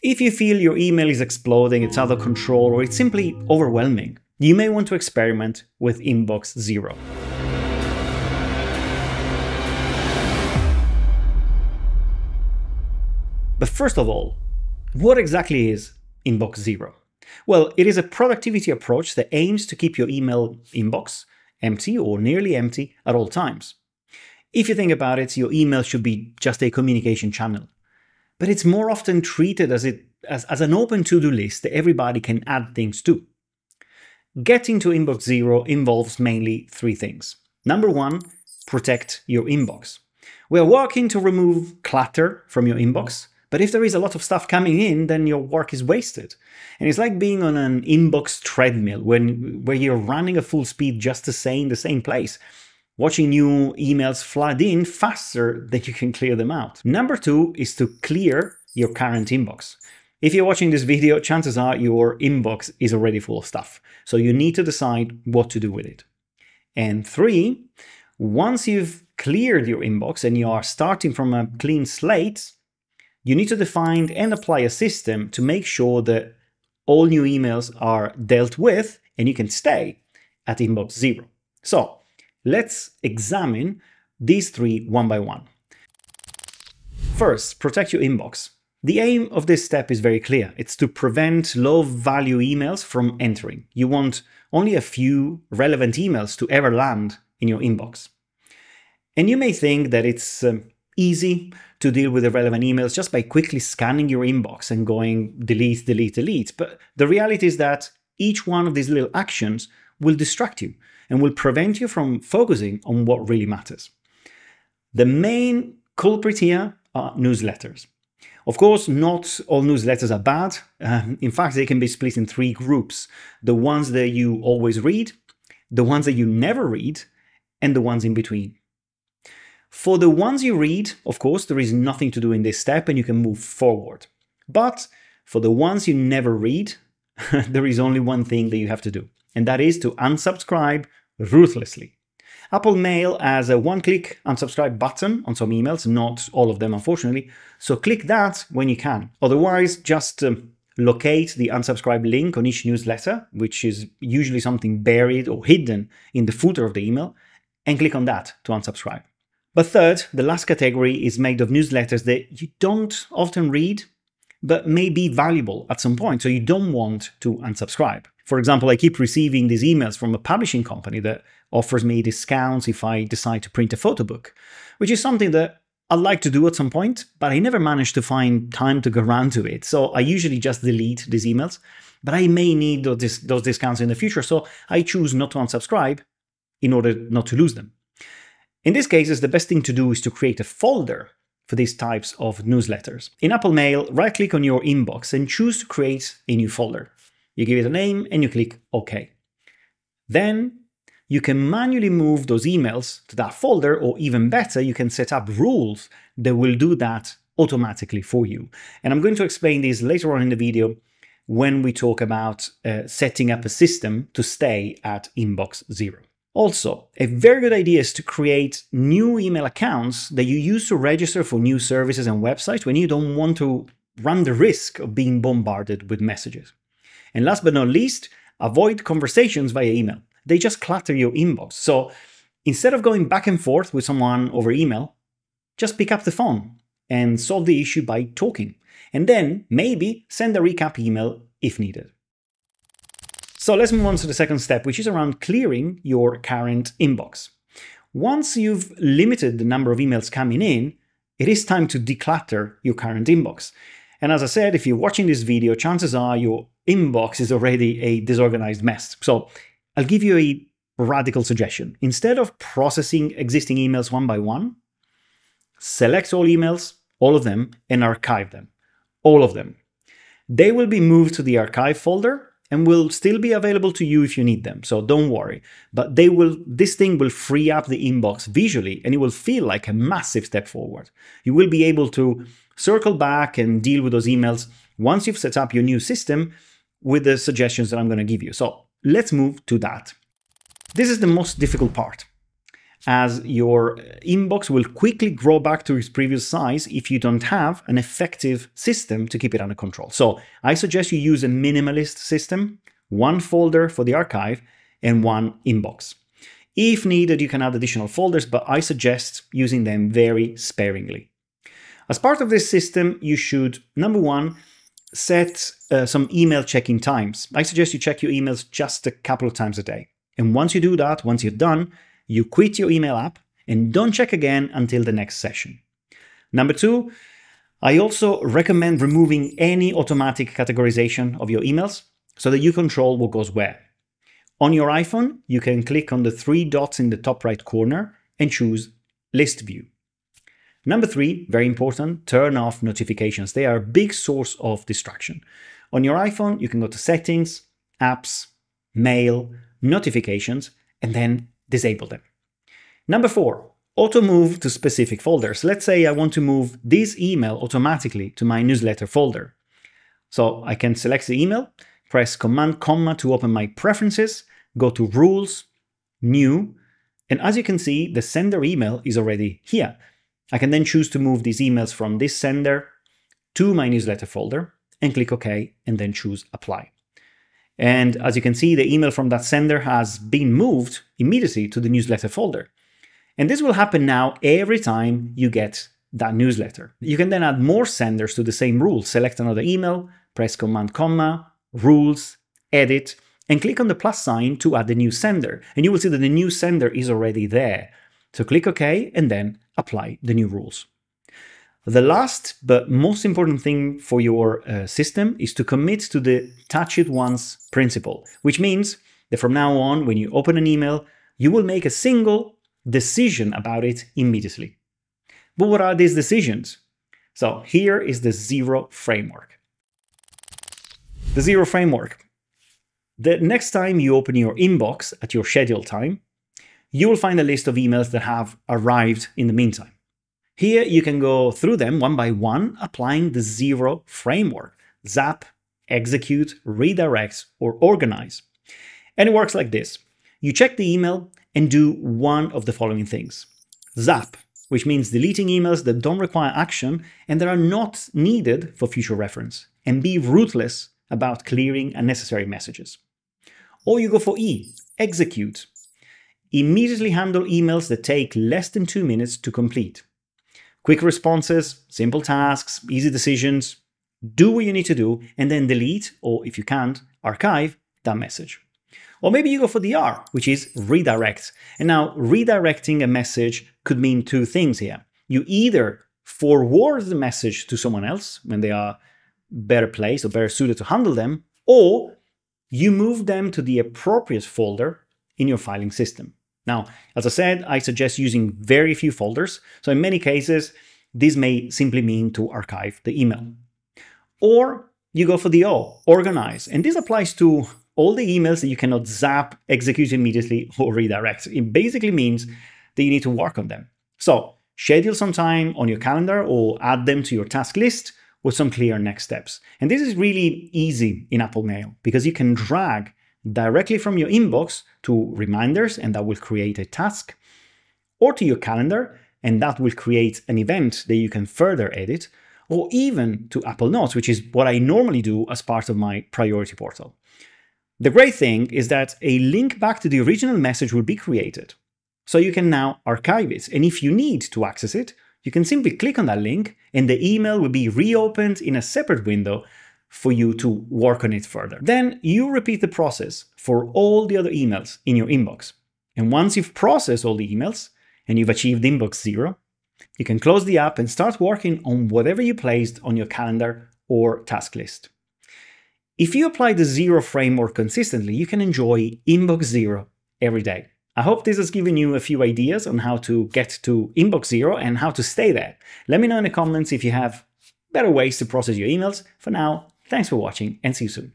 If you feel your email is exploding, it's out of control, or it's simply overwhelming, you may want to experiment with Inbox Zero. But first of all, what exactly is Inbox Zero? Well, it is a productivity approach that aims to keep your email inbox empty or nearly empty at all times. If you think about it, your email should be just a communication channel. But it's more often treated as an open to-do list that everybody can add things to. Getting to Inbox Zero involves mainly three things. Number one, protect your inbox. We are working to remove clutter from your inbox, but if there is a lot of stuff coming in, then your work is wasted. And it's like being on an inbox treadmill where you're running at full speed just to stay in the same place, watching new emails flood in faster than you can clear them out. Number two is to clear your current inbox. If you're watching this video, chances are your inbox is already full of stuff. So you need to decide what to do with it. And three, once you've cleared your inbox and you are starting from a clean slate, you need to define and apply a system to make sure that all new emails are dealt with and you can stay at Inbox Zero. So let's examine these three one by one. First, protect your inbox. The aim of this step is very clear. It's to prevent low-value emails from entering. You want only a few relevant emails to ever land in your inbox. And you may think that it's easy to deal with the relevant emails just by quickly scanning your inbox and going delete, delete, delete. But the reality is that each one of these little actions will distract you and will prevent you from focusing on what really matters. The main culprit here are newsletters. Of course, not all newsletters are bad. In fact, they can be split in three groups: the ones that you always read, the ones that you never read, and the ones in between. For the ones you read, of course, there is nothing to do in this step and you can move forward. But for the ones you never read, there is only one thing that you have to do, and that is to unsubscribe ruthlessly. Apple Mail has a one-click unsubscribe button on some emails, not all of them, unfortunately, so click that when you can. Otherwise, just locate the unsubscribe link on each newsletter, which is usually something buried or hidden in the footer of the email, and click on that to unsubscribe. But third, the last category is made of newsletters that you don't often read, but may be valuable at some point, so you don't want to unsubscribe. For example, I keep receiving these emails from a publishing company that offers me discounts if I decide to print a photo book, which is something that I'd like to do at some point, but I never manage to find time to go around to it. So I usually just delete these emails, but I may need those discounts in the future, so I choose not to unsubscribe in order not to lose them. In these cases, the best thing to do is to create a folder for these types of newsletters. In Apple Mail, right-click on your inbox and choose to create a new folder. You give it a name and you click OK. Then you can manually move those emails to that folder, or even better, you can set up rules that will do that automatically for you. And I'm going to explain this later on in the video when we talk about setting up a system to stay at Inbox Zero. Also, a very good idea is to create new email accounts that you use to register for new services and websites when you don't want to run the risk of being bombarded with messages. And last but not least, avoid conversations via email. They just clutter your inbox. So instead of going back and forth with someone over email, just pick up the phone and solve the issue by talking. And then maybe send a recap email if needed. So let's move on to the second step, which is around clearing your current inbox. Once you've limited the number of emails coming in, it is time to declutter your current inbox. And as I said, if you're watching this video, chances are your inbox is already a disorganized mess. So I'll give you a radical suggestion. Instead of processing existing emails one by one, select all emails, all of them, and archive them. All of them. They will be moved to the archive folder and will still be available to you if you need them, so don't worry. But this thing will free up the inbox visually, and it will feel like a massive step forward. You will be able to circle back and deal with those emails once you've set up your new system with the suggestions that I'm going to give you. So let's move to that. This is the most difficult part. as your inbox will quickly grow back to its previous size if you don't have an effective system to keep it under control. So I suggest you use a minimalist system, one folder for the archive and one inbox. If needed, you can add additional folders, but I suggest using them very sparingly. As part of this system, you should, number one, set some email check-in times. I suggest you check your emails just a couple of times a day. And once you do that, once you're done, you quit your email app and don't check again until the next session. Number two, I also recommend removing any automatic categorization of your emails so that you control what goes where. On your iPhone, you can click on the three dots in the top right corner and choose List View. Number three, very important, turn off notifications. They are a big source of distraction. On your iPhone, you can go to Settings, Apps, Mail, Notifications, and then disable them. Number four, auto move to specific folders. Let's say I want to move this email automatically to my newsletter folder. So I can select the email, press Command comma to open my preferences, go to Rules, New, and as you can see, the sender email is already here. I can then choose to move these emails from this sender to my newsletter folder and click OK and then choose Apply. And as you can see, the email from that sender has been moved immediately to the newsletter folder. And this will happen now every time you get that newsletter. You can then add more senders to the same rule. Select another email, press Command comma, Rules, Edit, and click on the plus sign to add the new sender. And you will see that the new sender is already there. So click OK and then apply the new rules. The last but most important thing for your system is to commit to the touch it once principle, which means that from now on, when you open an email, you will make a single decision about it immediately. But what are these decisions? So here is the Zero framework. The Zero framework. The next time you open your inbox at your scheduled time, you will find a list of emails that have arrived in the meantime. Here you can go through them one by one, applying the Zero framework: zap, execute, redirect, or organize. And it works like this. You check the email and do one of the following things. Zap, which means deleting emails that don't require action and that are not needed for future reference, and be ruthless about clearing unnecessary messages. Or you go for E, execute. Immediately handle emails that take less than 2 minutes to complete. Quick responses, simple tasks, easy decisions. Do what you need to do and then delete, or if you can't, archive that message. Or maybe you go for the R, which is redirect. And now redirecting a message could mean two things here. You either forward the message to someone else when they are better placed or better suited to handle them, or you move them to the appropriate folder in your filing system. Now, as I said, I suggest using very few folders. So in many cases, this may simply mean to archive the email. Or you go for the O, organize. And this applies to all the emails that you cannot zap, execute immediately, or redirect. It basically means that you need to work on them. So schedule some time on your calendar or add them to your task list with some clear next steps. And this is really easy in Apple Mail because you can drag directly from your inbox to reminders, and that will create a task, or to your calendar, and that will create an event that you can further edit, or even to Apple Notes, which is what I normally do as part of my priority portal. The great thing is that a link back to the original message will be created, so you can now archive it, and if you need to access it, you can simply click on that link, and the email will be reopened in a separate window for you to work on it further. Then you repeat the process for all the other emails in your inbox. And once you've processed all the emails and you've achieved inbox zero, you can close the app and start working on whatever you placed on your calendar or task list. If you apply the Zero framework consistently, you can enjoy inbox zero every day. I hope this has given you a few ideas on how to get to inbox zero and how to stay there. Let me know in the comments if you have better ways to process your emails. For now, thanks for watching and see you soon.